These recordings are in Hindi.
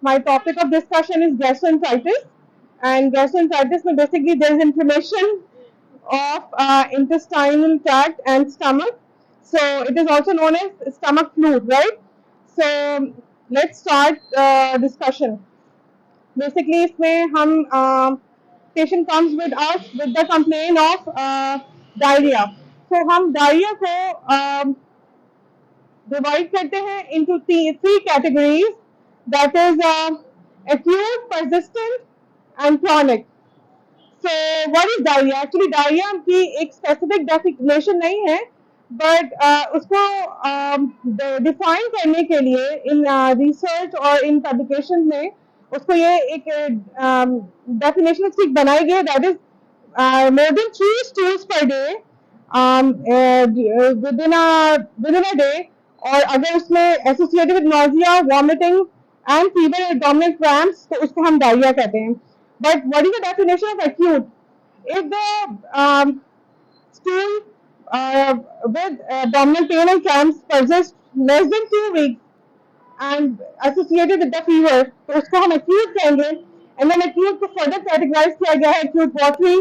My topic of discussion is gastroenteritis, and gastroenteritis में basically there is inflammation of intestinal tract and stomach. So it is also known as stomach flu, right? So let's start discussion. Basically, इसमें हम patient comes with us with the complaint of diarrhea. So हम diarrhea को divide करते हैं into three categories. That is acute, persistent, and chronic. So what is diarrhea? Actually diarrhea की एक specific definition नहीं है, but उसको define करने के लिए in research और in publication में उसको ये एक definition उसकी बनाई गई है, that is more than 3 stools per day within a day, और अगर उसमें associated with nausea, vomiting and fever, abdominal cramps, तो उसको हम diarrhea कहते हैं. But what is the definition of acute? If the stool with abdominal pain and cramps persists less than 2 weeks and associated with the fever, तो उसको हम acute कहेंगे. And then acute को further categorize किया गया है acute watery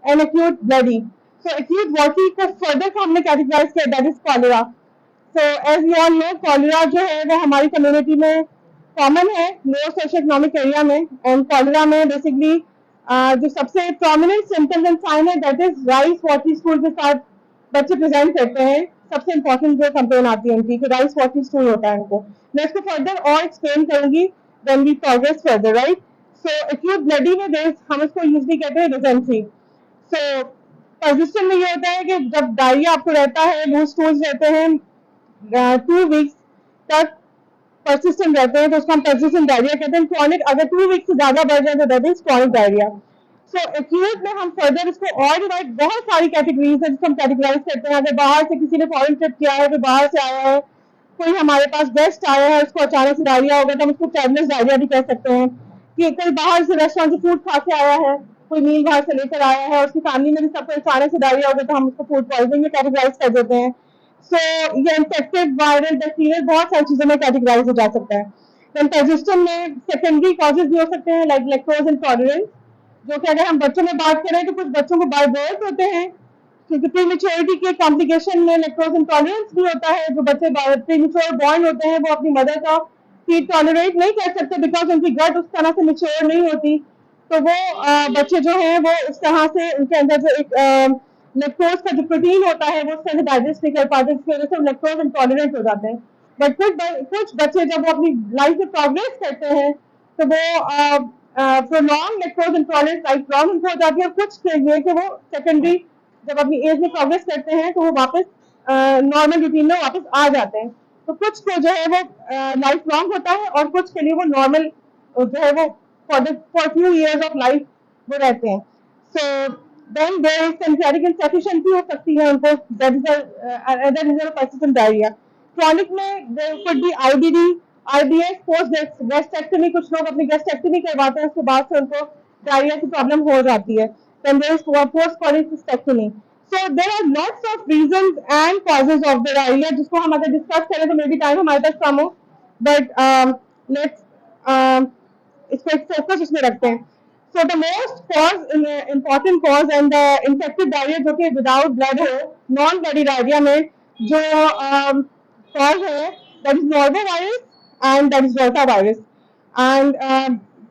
and acute bloody. So acute watery को further हमने categorize किया, that is cholera. So as you all know, cholera जो है वो हमारी community में कॉमन है लोअर सोशो इकोनॉमिक एरिया में. एंड कॉलेरा में बेसिकली जो सबसे प्रोमिनेंट सिम्टम्स एंड साइन है that is rice watery stool के साथ बच्चे प्रेजेंट करते हैं. सबसे इंपॉर्टेंट जो कंप्लेन आती है उनकी कि राइस वाटरी स्टूल होता है उनको. मैं इसको फर्दर और एक्सप्लेन करूंगी when we progress further, right. So acute bloody में हम इसको यूजली कहते हैं डिसेंट्री. सो परसिस्टेंट में ये होता है कि जब डायरिया आपको रहता है, लूज स्टूल्स रहते हैं 2 वीक्स तक persistent रहते हैं तो उसको हम persistent diarrhea कहते हैं. chronic अगर 2 weeks से ज्यादा बढ़ जाए तो that is chronic diarrhea. So acute में हम further इसको और डिवाइड, बहुत सारी कैटेगरीज है जिसको हम कैटेगराइज करते हैं. अगर बाहर से किसी ने फॉरेन ट्रिप किया है, कोई बाहर से आया है, कोई हमारे पास गेस्ट आया है, उसको अचानक से डायरिया होगा तो हम उसको ट्रैवलर्स डायरिया भी कह सकते हैं. कि कोई बाहर से रेस्टोरेंट से फूड खा के आया है, कोई मील बाहर से लेकर आया है, उसकी फैमिली में भी सबको अचानक से डायरिया होगा तो हम उसको फूड पॉइजनिंग में कैटेगराइज कर देते हैं. सो ये इन्फेक्टिव वायरल बैक्टीरियल बहुत सारी चीजों में कैटेगराइज हो जा सकता है. परसिस्टेंट में सेकेंडरी कॉजेज भी हो सकते हैं लाइक लैक्टोज इंटॉलरेंस, जो कि अगर हम बच्चों में बात करें तो कुछ बच्चों को बाय बर्थ होते हैं क्योंकि प्रीमेच्योरिटी के कॉम्प्लिकेशन में लैक्टोज इंटॉलरेंस भी होता है. जो बच्चे प्रीमेच्योर बॉर्न होते हैं वो अपनी मदर का फीड टॉलरेट नहीं कर सकते बिकॉज उनकी गट उस तरह से मेच्योर नहीं होती. तो वो बच्चे जो हैं वो उस तरह से उनके अंदर जो एक लैक्टोज का जो प्रोटीन होता है वो उससे डाइजेस्ट नहीं कर पाते, जिसकी वजह से लैक्टोज इंटॉलरेंट हो जाते हैं. बट कुछ बच्चे जब वो अपनी लाइफ में प्रोग्रेस करते हैं तो वो prolong lactose intolerance life long उनको हो जाती है. और कुछ के लिए कि वो सेकेंडरी जब अपनी एज में प्रोग्रेस करते हैं तो वो वापस नॉर्मल रूटीन में वापस आ जाते हैं. तो कुछ को जो है वो लाइफ लॉन्ग होता है और कुछ के लिए वो नॉर्मल जो है वो for few years of life वो रहते हैं. सो then there is synthetic insufficiency हो सकती है उनको, that is another reason of persistent diarrhea. Chronic में there could be IBD, IBS, post gastrectomy. कुछ लोग अपनी gastrectomy करवाते हैं उसके बाद से उनको diarrhea की प्रॉब्लम हो जाती है. Then there is post cholecystectomy. So there are lots of reasons and causes of the diarrhea जिसको हम अगर डिस्कस करें तो मे बी टाइम हमारे पास कम हो, बट लेट्स इसको एक फोकस उसमें रखते हैं. So the most important cause and the infective diarrhea जो कि without blood हो, non bloody diarrhea में जो cause है that is norovirus and that is rotavirus. And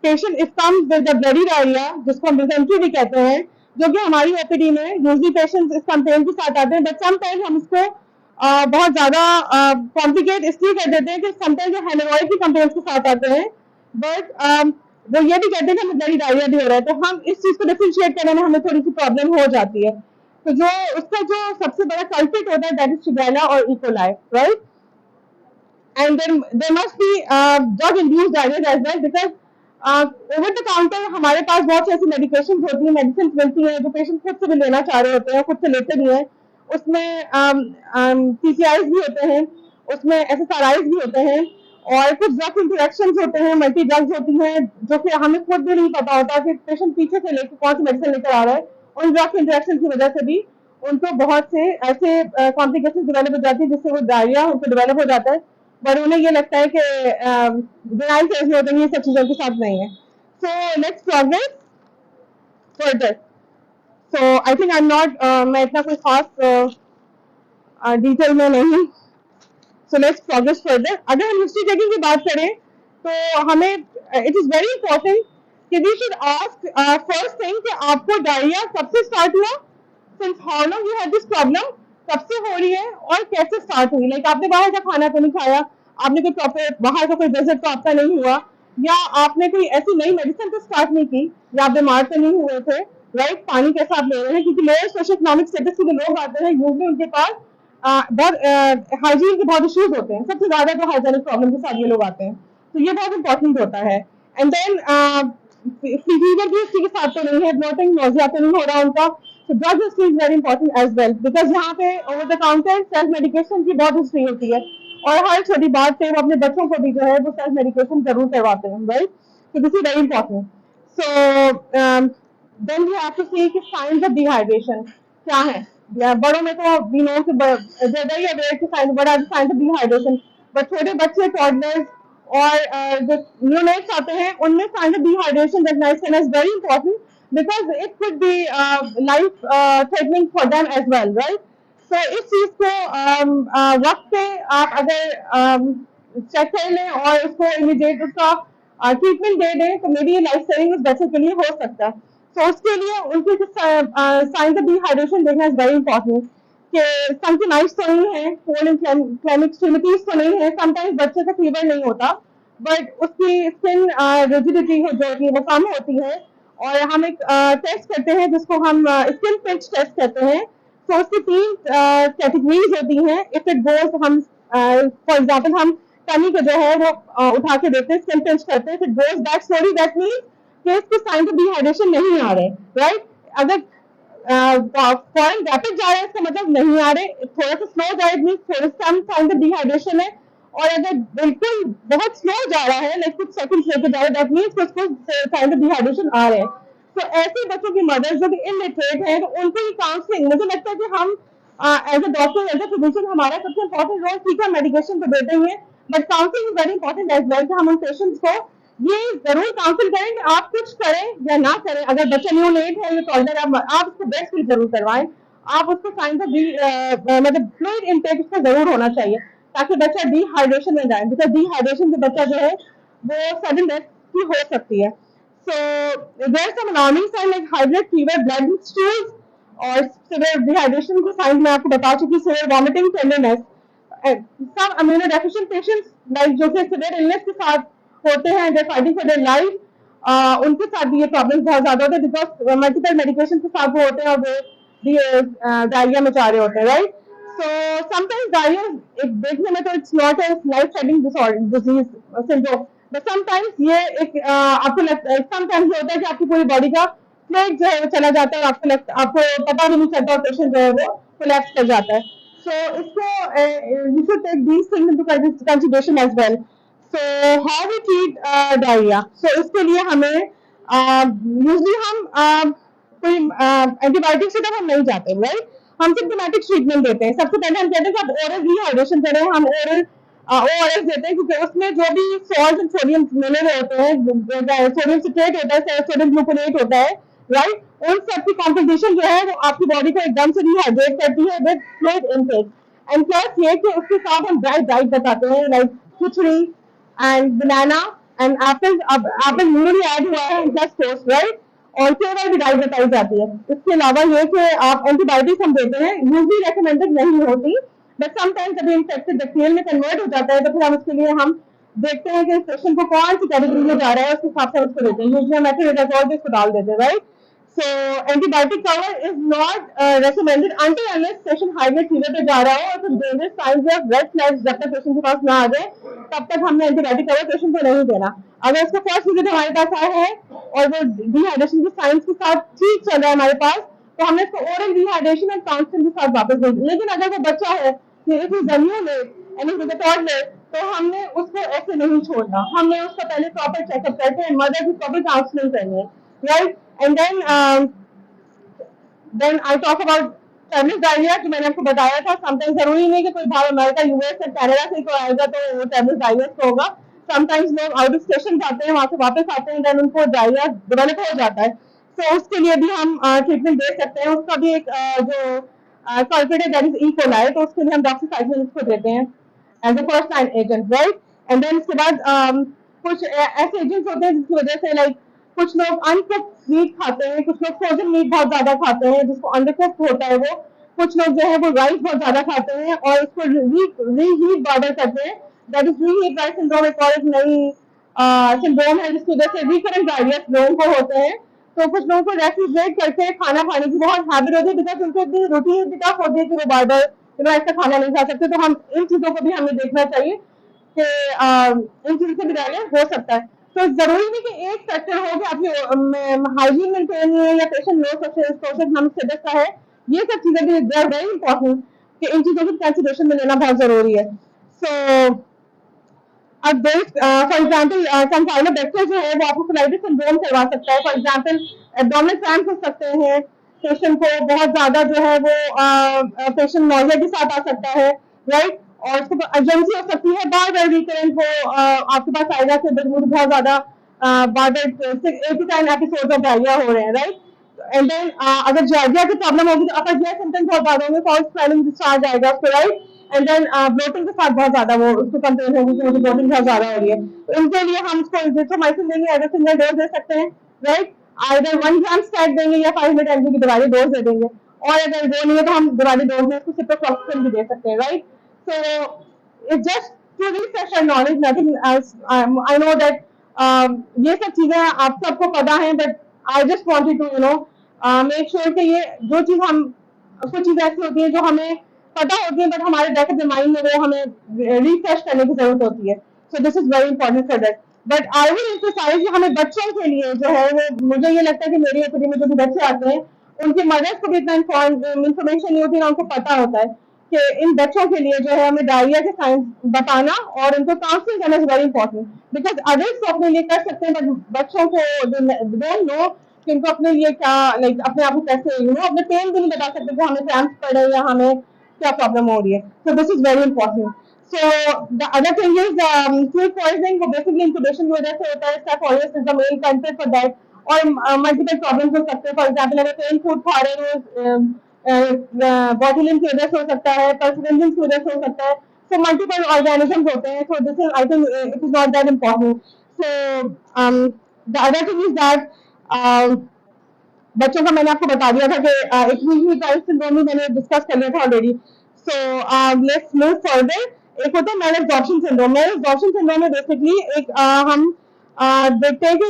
patient if comes with the bloody diarrhea जिसको हम dysentery भी कहते हैं, जो कि हमारी OPD में usually patients इस कंप्लेन के साथ आते हैं, but sometimes हम इसको बहुत ज्यादा कॉम्प्लिकेट इसलिए कर देते हैं कि sometimes जो हेमोरॉइड की कंप्लेंट्स के साथ आते हैं, but वो ये भी कहते हैं कि हमें ब्लडी डायरिया भी हो रहा है. तो हम इस चीज को डिफरेंशिएट करने में हमें थोड़ी सी प्रॉब्लम हो जाती है. तो जो उसका जो सबसे बड़ा कल्प्रिट होता है दैट इज शिगेल्ला और E coli, right. And there must be drug induced diarrhoea as well because over the counter हमारे पास बहुत सी ऐसी मेडिकेशन होती है, मेडिसिन मिलती है जो पेशेंट खुद से भी लेना चाह रहे होते हैं, खुद से लेते भी हैं. उसमें PCIs भी होते हैं, उसमें SSRIs भी होते हैं और कुछ ड्रग इंटरेक्शंस होते हैं, मल्टी ड्रग्स होती हैं जो कि हमें खुद भी नहीं पता होता कि पेशेंट पीछे से लेकर कौन सी मेडिसिन लेकर आ रहा है. उन ड्रग इंटरेक्शन की वजह से भी उनको बहुत से ऐसे कॉम्प्लिकेशन डेवलप हो जाती है जिससे वो डायरिया उनको डेवलप हो जाता है. बट उन्हें ये लगता है कि डिनाइल फेज में होते हैं, ये सब चीज़ों के साथ नहीं है. So let's progress further. So I think I am not, मैं इतना कोई खास डिटेल में नहीं. So let's progress further. अगर हम हिस्ट्री टेकिंग की बात करें तो हमें इट इज़ वेरी इंपॉर्टेंट कि we should ask first thing कि आपको डायरिया कब से स्टार्ट हुआ, since how long you had this problem, कब से हो रही है और कैसे स्टार्ट हुई. लाइक आपने बाहर का खाना तो नहीं खाया, आपने कोई प्रॉपर बाहर का कोई विजिट तो आपका नहीं हुआ, या आपने कोई ऐसी नई मेडिसिन तो स्टार्ट नहीं की, या आप बीमार तो नहीं हुए थे, राइट. पानी कैसा आप ले रहे हैं, क्योंकि लोअर सोशो इकोनॉमिक स्टेटस के जो लोग आते हैं यूजली उनके पास बहुत हाइजीन के बहुत इश्यूज होते हैं. सबसे ज्यादा तो हाइजीनिक प्रॉब्लम के साथ ये लोग आते हैं, तो ये बहुत इंपॉर्टेंट होता है. एंड देन फीवर भी उसी के साथ तो नहीं है, ब्लोटिंग नोजिया तो नहीं हो रहा उनका. So drug history is very important as well, because यहाँ पे over the counter self medication की बहुत हिस्ट्री होती है, और हर छोटी बात पे वो अपने बच्चों को भी जो है वो सेल्फ मेडिकेशन जरूर करवाते हैं, right. So this is very important. So then we have to see कि signs of dehydration क्या है. बड़ों में तो we know कि ज्यादा ही aware कि what are the signs of dehydration, but छोटे बच्चे toddlers और जो न्यूनेट्स आते हैं उनमें signs of dehydration recognize करना is very important, because it could be life threatening for them as well, right. So इस चीज को वक्त पे आप अगर चेक कर लें और उसको इमीडिएट उसका ट्रीटमेंट दे दें तो मे बी लाइफ सेविंग उस बच्चे के लिए हो सकता है. तो उसके लिए उनके साइंस ऑफ डिहाइड्रेशन देखना इज वेरी इंपॉर्टेंट, कि सम की नाइट्स तो नहीं है, कोल्ड इन्फ्लेमेटरी एक्सट्रीमिटीज तो नहीं है. समटाइम्स बच्चे का फीवर नहीं होता, बट उसकी स्किन रिजिडिटी है जो होती है वो कम होती है, और हम एक टेस्ट करते हैं जिसको हम स्किन पिंच टेस्ट कहते हैं. तो उसकी 3 कैटेगरीज होती हैं. इफ इट गोज, हम फॉर एग्जांपल हम टमी को जो है वो उठा के देखते हैं, स्किन पिंच करते हैं. If it goes back slowly, that means कि इसके साइंस ऑफ डिहाइड्रेशन नहीं आ रहे, राइट. अगर फॉरन रैपिड जा रहा है इसका मतलब नहीं आ रहे, थोड़ा सा स्लो जा रहा है थोड़ा सा साइंस ऑफ डिहाइड्रेशन है, और अगर बिल्कुल बहुत स्लो जा रहा है, लाइक कुछ सेकंड्स लेके जा रहा है, दैट मीन्स उसको साइंस ऑफ डिहाइड्रेशन आ रहे हैं. तो ऐसे बच्चों की मदर जो कि इलिटरेट है, तो उनको ही काउंसलिंग, मुझे लगता है कि हम as a doctor, as a physician, हमारा सबसे इंपॉर्टेंट रोल, ठीक है मेडिकेशन तो देते ही है, but counselling is very important as well, कि हम उन पेशेंट्स को ये जरूर काउंसिल करें कि आप कुछ करें या ना करें. अगर बच्चा न्यूनेट है या टॉडलर, आप उसको ब्रेस्ट फीड जरूर करवाएं, आप उसको साइंस ऑफ मतलब फ्लूइड इनटेक उसका जरूर होना चाहिए, ताकि बच्चा डिहाइड्रेशन में जाए, बिकॉज डिहाइड्रेशन से बच्चा जो है वो सडन डेथ भी हो सकती है. So there are some alarming signs like high blood fever, blood stools, और severe dehydration के signs मैं आपको बता चुकी, severe vomiting, tenderness. Some immunodeficient patients like जो कि severe illness के साथ होते हैं, they're fighting for their life, उनके साथ भी ये प्रॉब्लम बहुत ज्यादा होते हैं, because मल्टीपल मेडिकेशन के साथ वो होते हैं और वो भी डायरिया में जा रहे होते हैं, राइट. So sometimes diarrhea एक देखने में तो it's not a life-threatening disease syndrome, but sometimes ये एक आपको लगता है, sometimes ये होता है कि आपकी पूरी बॉडी का फ्लूइड जो है वो चला जाता है, और आपको पता भी नहीं चलता, और पेशेंट जो है वो कोलैप्स कर जाता है. So इसको you should take these things into consideration as well. So how we treat diarrhea? So इसके लिए हमें usually हम कोई एंटीबायोटिक से तक हम नहीं जाते, राइट. हम सिम्पटोमेटिक ट्रीटमेंट देते हैं. सबसे पहले हम कहते हैं कि आप ओरल डिहाइड्रेशन करें, हम ओरल ORS देते हैं, क्योंकि उसमें जो भी सॉल्ट एंड सोडियम मिले हुए होते हैं, सोडियम सिट्रेट होता है, सोडियम ग्लूकोनेट होता है, राइट. उन सब की कॉम्पोजिशन जो है वो आपकी बॉडी को एकदम से डिहाइड्रेट करती है with fluid intake. And plus ये कि उसके साथ हम ड्राई डाइट बताते हैं, like khichdi and banana and Apple. अब एप्पल न्यूली ऐड हुआ है प्लस टोस्ट, राइट, और केवल भी डाइट बताई जाती है. इसके अलावा ये कि आप एंटीबायोटिक्स हम देते हैं, यूजली रेकमेंडेड नहीं होती, बट समटाइम्स जब इन्फेक्टेड बैक्टीरियल में कन्वर्ट हो जाता है तो फिर हम उसके लिए हम देखते हैं कि पेशेंट को कौन सी कैटेगरी में जा रहा है, उसके हिसाब से उसको देते हैं. यूजली हम मेथोट्रेक्सोल भी इसको डाल देते हैं, right. So antibiotic cover is not recommended until unless patient high blood fever पे जा रहा हो और कुछ dangerous signs या red flags जब तक patient के पास ना आ जाए, तब तक हमने antibiotic cover patient को नहीं देना. अगर उसका first visit हमारे पास आया है और वो dehydration के signs के साथ ठीक चल रहा है हमारे पास, तो हमने इसको oral dehydration and counseling के साथ वापस भेज. लेकिन अगर वो बच्चा है, if he's a newborn and he's a toddler, तो हमने उसको ऐसे नहीं छोड़ना. हमने उसका पहले proper checkup करके हैं, mother की proper counseling करनी है, right. And then I talk about family diarrhoea जो मैंने आपको बताया था, समटाइम्स जरूरी नहीं कि कोई बाहर अमेरिका, यूएस या कनाडा से कोई आएगा तो वो फैमिली डायरिया से होगा। समटाइम्स लोग आउट ऑफ स्टेशन जाते हैं, वहां से वापस आते हैं, देन उनको डायरिया डेवलप हो जाता है। तो उसके लिए भी हम ट्रीटमेंट दे सकते हैं। उसका भी एक जो कल्प्रिट है दैट इज ई कोलाई, तो उसके लिए हम डॉक्सीसाइक्लिन को देते हैं as a first line agent, right. And then उसके बाद कुछ ऐसे एजेंट्स होते हैं जिसकी वजह से लाइक कुछ लोग अनकुक्ड मीट खाते हैं, कुछ लोग फ्रोजन मीट बहुत ज्यादा खाते हैं जिसको अंडरकुक्ड होता है वो, कुछ लोग जो है वो राइस बहुत ज्यादा खाते हैं और इसको रीहीट बॉर्डर करते हैं, that is reheat rice syndrome, एक और एक नई सिंड्रोम है जिसकी वजह से रिकरेंट डायरिया लोगों को होते हैं। तो कुछ लोगों को रेफ्रिजरेट करके खाना खाने की बहुत हैबिट होती है, बिकॉज उनको इतनी रूटीन इतनी टफ होती है कि वो बार बार ऐसा खाना नहीं खा सकते। तो हम इन चीजों को भी हमें देखना चाहिए कि इन चीजों से भी डायरिया हो सकता है। तो जरूरी नहीं कि एक फैक्टर हो कि आपकी हाइजीन मेंटेन है या पेशेंट लो सोशल स्टेटस का है, ये सब चीजें भी दे आर वेरी इंपॉर्टेंट कि इन चीजों को कंसिडरेशन में लेना बहुत जरूरी है। सो अब फॉर एग्जाम्पल कंसाइलोबैक्टर जो है वो आपको कोलाइटिस सिंड्रोम करवा सकता है। फॉर एग्जाम्पल एब्डोमिनल क्रैम्प्स हो सकते हैं, पेशेंट को बहुत ज्यादा जो है वो पेशेंट नॉजिया के साथ आ सकता है, राइट। और उसको एजेंसी हो सकती है, बार बार रिकरेंट वो आपके पास आएगा कि मुझे बहुत ज्यादा बार बार 89 एपिसोड ऑफ डायरिया हो रहे हैं, राइट। एंड देन अगर जार्जिया की प्रॉब्लम होगी तो अपर जिया सिम्टम्स बहुत ज्यादा होंगे, फॉल्स स्वेलिंग डिस्चार्ज आएगा उसको, राइट। एंड देन ब्लोटिंग के साथ बहुत ज्यादा वो उसको कंप्लेन होगी कि मुझे ब्लोटिंग बहुत ज्यादा हो रही है। तो इनके लिए हम उसको इजिथ्रोमाइसिन देंगे, एज अ सिंगल डोज दे सकते हैं, राइट। आइदर 1 ग्राम स्टैट देंगे या 500 mg की डिवाइडेड डोज दे देंगे, और अगर वो नहीं है तो हम डिवाइडेड डोज में उसको सिप्रोफ्लॉक्सिसिन भी दे सकते हैं, right. So it's just to refresh our knowledge, nothing else. I know that ये सब चीजें आप सबको पता है, but I just wanted to make sure कि ये जो चीज हम कुछ चीजें ऐसी होती है जो हमें पता होती है बट हमारे बैक ऑफ द माइंड में वो हमें रिफ्रेश करने की जरूरत होती है। So this is very important for that. But I will emphasise हमें बच्चों के लिए जो है वो, मुझे ये लगता है कि मेरी ओपीडी में जो भी बच्चे आते हैं उनकी मदर्स को भी इतना इन्फॉर्मेशन नहीं होती ना उनको पता होता है कि इन बच्चों के लिए जो है हमें डायरिया के साइंस बताना और उनको काउंसलिंग करना is very important. Because adult तो अपने लिए कर सकते हैं बट बच्चों को डोंट नो कि उनको अपने लिए क्या लाइक अपने आप को कैसे अपने पेन भी नहीं बता सकते कि हमें क्रैम्प्स पड़ रहे हैं या हमें क्या प्रॉब्लम हो रही है। So this is very important. So the other thing is food poisoning, वो बेसिकली इंक्यूबेशन की वजह से होता है, staph aureus is the main country for that. और मल्टीपल प्रॉब्लम्स हो सकते हैं, फॉर एग्जाम्पल अगर पेन फूड खा रहे हो बॉटुलिन की वजह से हो सकता है, पर्सिडेंटिन की वजह से हो सकता है। सो मल्टीपल ऑर्गेनिजम्स होते हैं। सो this is I think it is not that important. So the other thing is that बच्चों का मैंने आपको बता दिया था कि एक सिंड्रोम भी मैंने डिस्कस कर लिया था already. So let's move further. एक होता है मैल एब्जॉर्प्शन सिंड्रोम। मैल एब्जॉर्प्शन सिंड्रोम में बेसिकली एक हम देखते हैं कि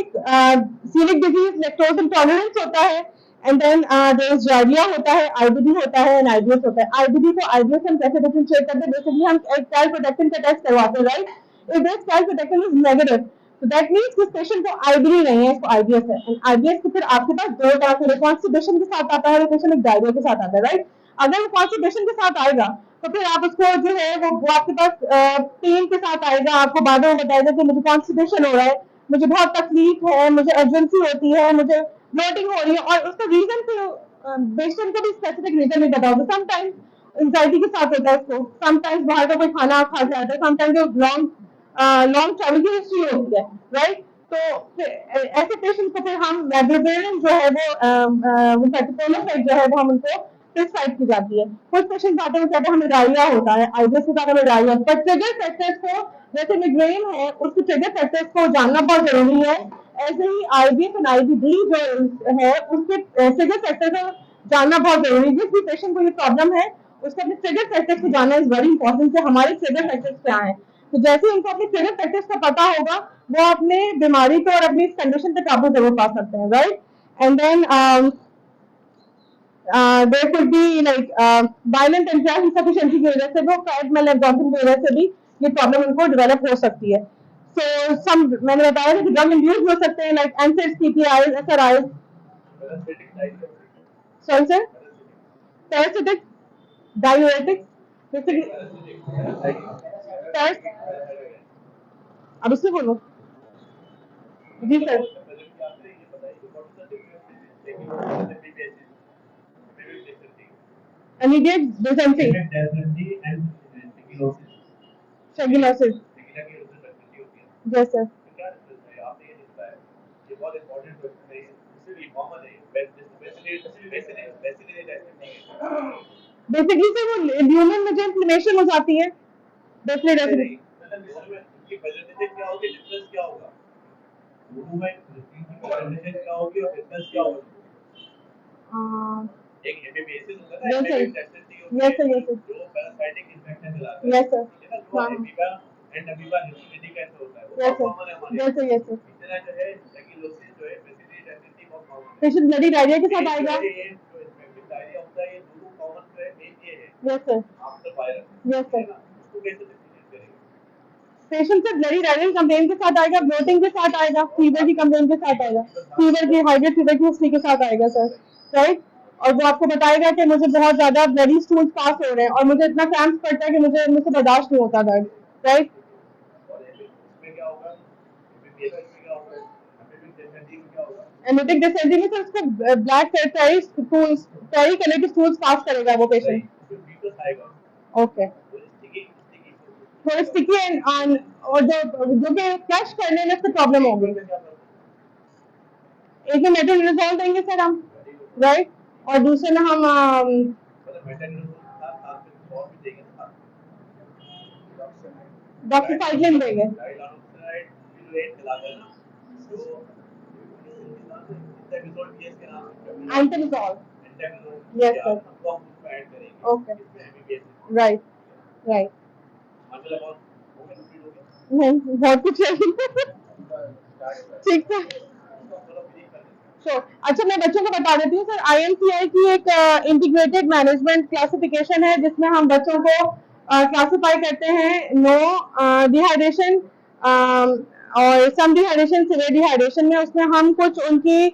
सीलिक डिजीज, लैक्टोज इंटॉलरेंस होता है, and then there is diarrhoea होता है, आईबीडी होता है एंड आईबीएस होता है। आईबीडी को आईबीएस हम कैसे डिफरेंशिएट करते हैं? बेसिकली हम एक चाइल्ड प्रोटेक्टिन का टेस्ट करवाते हैं, right. If this child protectin is negative तो दैट मीन्स इस पेशेंट को आईबीडी नहीं है, इसको आईबीएस है। एंड आईबीएस को फिर आपके पास दो तरह से कॉन्स्टिपेशन के साथ आता है, पेशेंट एक डायरिया के साथ आता है, राइट। अगर वो कॉन्स्टिपेशन के साथ आएगा तो फिर आप उसको जो है वो आपके पास पेन के साथ आएगा, आपको बाद में बताएगा कि मुझे कॉन्स्टिपेशन हो रहा है, मुझे बहुत तकलीफ है, मुझे अर्जेंसी होती है, मुझे ब्लोटिंग हो रही है, और उसका रीजन फिर पेशेंट को भी स्पेसिफिक रीजन नहीं पता होता। समटाइम्स एंजाइटी के साथ होता है उसको, समटाइम्स बाहर का कोई खाना खा के आता है, समटाइम्स लॉन्ग ट्रैवल की हिस्ट्री होती है, राइट। तो ऐसे पेशेंट को फिर हम मेग्लोबिलिन जो है वो पेटिकोलोसाइड जो है वो हम उनको प्रिस्क्राइब की जाती है। कुछ पेशेंट आते हैं कहते हैं हमें डायरिया होता है, आईबीएस के साथ हमें डायरिया, पर ट्रिगर फैक्टर्स को जैसे मिग्रेन है उसके ट्रिगर फैक्टर्स को जानना बहुत जरूरी है। ऐसे ही आईबीएस और आईबीडी जो है उसके ट्रिगर फैक्टर को जानना बहुत जरूरी है। जिस भी पेशेंट को ये प्रॉब्लम है उसके अपने ट्रिगर फैक्टर्स को जानना इज वेरी इंपॉर्टेंट कि हमारे ट्रिगर फैक्टर्स क्या है। तो जैसे उनको अपने ट्रिगर फैक्टर्स का पता होगा वो अपने बीमारी पे और अपनी कंडीशन पे काबू जरूर पा सकते हैं, right. And then there could be like violent pancreas insufficiency की वजह से वो फैट मेल एब्जॉर्प्शन की वजह से भी ये प्रॉब्लम उनको डेवलप हो सकती है। सो सम मैंने बताया था कि ड्रग इंड्यूस हो सकते हैं like NSAIDs, PPIs, SRIs. Sorry sir, parasitic, diuretic, basically अब उससे बोलो जी sir. immediate dysentery, shagellosis. Yes, sir. Basically sir वो ल्यूमन में जो इन्फ्लेमेशन हो जाती है basically yes sir, yes sir, yes sir, yes sir, हाँ, yes sir, yes sir, yes sir, patient bloody diarrhoea के साथ आएगा। Yes sir, yes sir, patient से ब्लडी डायरिया कंप्लेन के साथ आएगा, ब्लोटिंग के साथ आएगा, फीवर की कंप्लेन के साथ आएगा, फीवर की हाइड्रेट फीवर की हिस्ट्री के साथ आएगा सर, राइट। और वो आपको बताएगा कि मुझे बहुत ज्यादा ब्लडी स्टूल्स पास हो रहे हैं और मुझे इतना क्रैम्प पड़ता है कि मुझसे बर्दाश्त नहीं होता दर्द, राइट। एमिटिक डिसेंट्री में सर उसको ब्लैक टेरी स्टूल्स, टेरी कलर के स्टूल्स पास करेगा वो पेशेंट। ओके, थोड़े स्टिकी एंड और जो कि फ्लश करने में उसको प्रॉब्लम होगी। एक में मेट्रोनिडाजोल देंगे सर हम, राइट, और दूसरे में हम डॉक्सीसाइक्लिन देंगे। Entamizole, yes sir, okay, right, right, नहीं बहुत कुछ है ठीक है। अच्छा मैं बच्चों को बता देती हूँ सर, IMCI की एक इंटीग्रेटेड मैनेजमेंट क्लासिफिकेशन है जिसमें हम बच्चों को क्लासिफाई करते हैं नो डिहाइड्रेशन और सम डिहाइड्रेशन, सिवियर डिहाइड्रेशन में। उसमें हम कुछ उनकी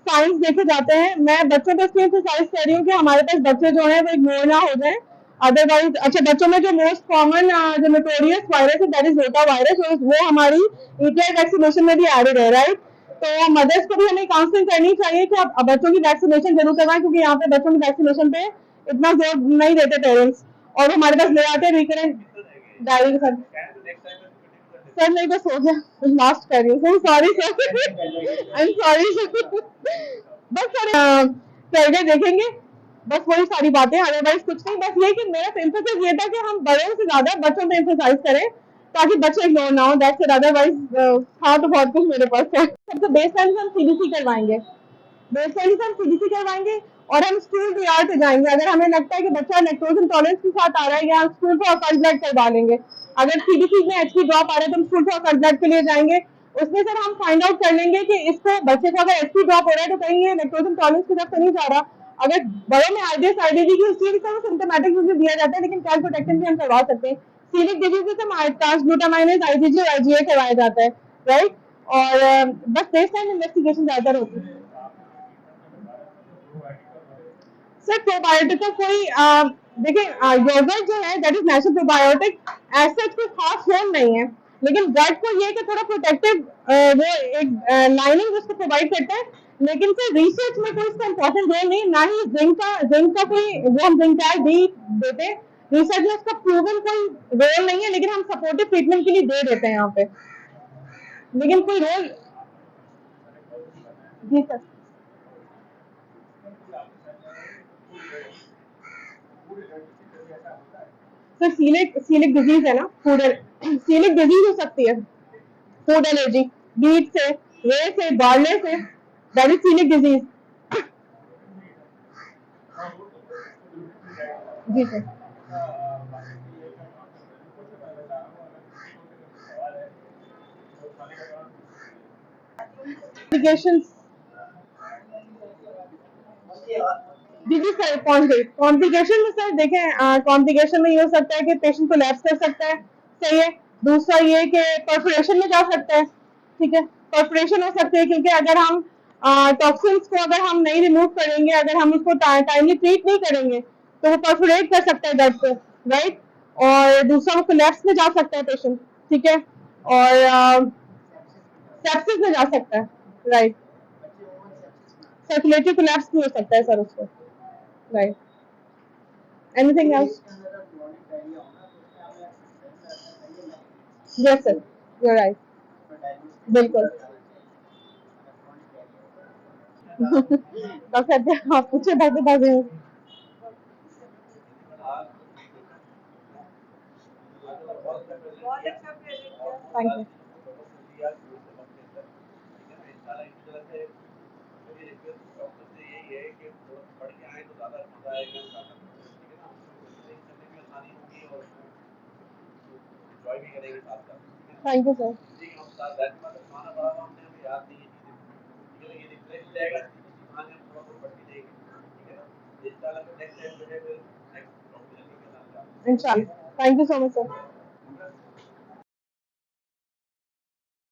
साइंस देखे जाते हैं। मैं बच्चों को इसलिए एक्सरसाइज कर रही हूँ कि हमारे पास बच्चे जो हैं वो इग्नोर ना हो जाए, अदरवाइज। अच्छा बच्चों में जो मोस्ट कॉमन जो नोटोरियस वायरस है दैट इज रोटा वायरस, वो हमारी ETI वैक्सीनेशन में भी एडेड है, राइट। तो मदर्स को भी हमें काउंसलिंग करनी चाहिए कि आप बच्चों की वैक्सीनेशन जरूर करवाएं, क्योंकि यहाँ पे बच्चों की वैक्सीनेशन पे इतना जोर नहीं देते पेरेंट्स, और हमारे पास ले आते हैं रिकरेंट डायरी के साथ। सर नहीं बस हो गया, लास्ट कर रही हूँ, sorry sir, I am sorry sir, बस सर सर्वे देखेंगे, बस वही सारी बातें, अदरवाइज कुछ नहीं। बस ये कि मेरा एम्फेसिस ये था कि हम बड़ों से ज्यादा बच्चों पे एम्फेसाइज करें ताकि बच्चे इग्नोर ना हो, दैट्स इट। अदरवाइज था तो बहुत कुछ मेरे पास है। सबसे बेस टाइम हम CBC करवाएंगे, बेस टाइम हम CBC करवाएंगे और हम स्कूल DR पे जाएंगे। अगर हमें लगता है कि बच्चा लैक्टोज इंटॉलरेंस के साथ आ रहा है या स्कूल को ऑकल्ट ब्लड करवा लेंगे। अगर CBC में HP ड्रॉप आ रहा है तो हम स्कूल को ऑकल्ट ब्लड के लिए जाएंगे। उसमें सर हम फाइंड आउट कर लेंगे कि इसको बच्चे को अगर HP ड्रॉप हो रहा है तो कहीं ये लैक्टोज इंटॉलरेंस की तरफ तो नहीं जा रहा। अगर बड़ों में IBS IBD की हिस्ट्री तो सिम्टोमेटिक दिया जाता है, लेकिन कैलप्रोटेक्टिन भी हम करवा सकते हैं। सीलिक डिजीज से हम ट्रांसग्लूटामाइनेज IgG और IgA करवाया जाता है, राइट। और बस बेस टाइम इन्वेस्टिगेशन ज्यादा होती है सर। प्रोबायोटिक का कोई देखिए योगर्ट जो है दैट इज नेचुरल प्रोबायोटिक, ऐसा कोई खास रोल नहीं है, लेकिन गट को ये कि थोड़ा प्रोटेक्टिव वो एक लाइनिंग उसको प्रोवाइड करता है। लेकिन सर रिसर्च में कोई इसका इंपॉर्टेंट रोल नहीं, ना ही जिंक का कोई वो हम जिंक डी देते हैं। रिसर्च में इसका प्रूवन कोई रोल नहीं है, लेकिन हम सपोर्टिव ट्रीटमेंट के लिए दे देते हैं यहाँ पे, लेकिन कोई रोल। जी सर, सर सीलिक डिजीज है ना, फूड सीलिक डिजीज हो सकती है, फूड एलर्जी, बीट से, रे से, बार्ले से, दैट इज सीलिक डिजीज। जी सर, कॉम्प्लिकेशंस, जी जी सर, कॉम्प्लिकेशन में सर देखें, कॉम्प्लिकेशन में ये हो सकता है कि पेशेंट को लैप्स कर सकता है, सही है। दूसरा ये कि परफोरेशन में जा सकता है, ठीक है, परफोरेशन हो सकती है, क्योंकि अगर हम टॉक्सिन्स को अगर हम नहीं रिमूव करेंगे, अगर हम उसको टाइमली ट्रीट नहीं करेंगे तो वो परफोरेट कर सकता है गट को, राइट। और दूसरा वो कोलैप्स में जा सकता है पेशेंट, ठीक है, और सेप्सिस में जा सकता है, राइट। सर्कुलेटरी कोलैप्स भी हो सकता है सर उसको, right. Anything else? Yes, sir. You're right. बिल्कुल। डॉक्टर साहब आप पूछे डॉक्टर साहब से। Thank you. Thank you sir. इंशाल्लाह। Thank you so much sir.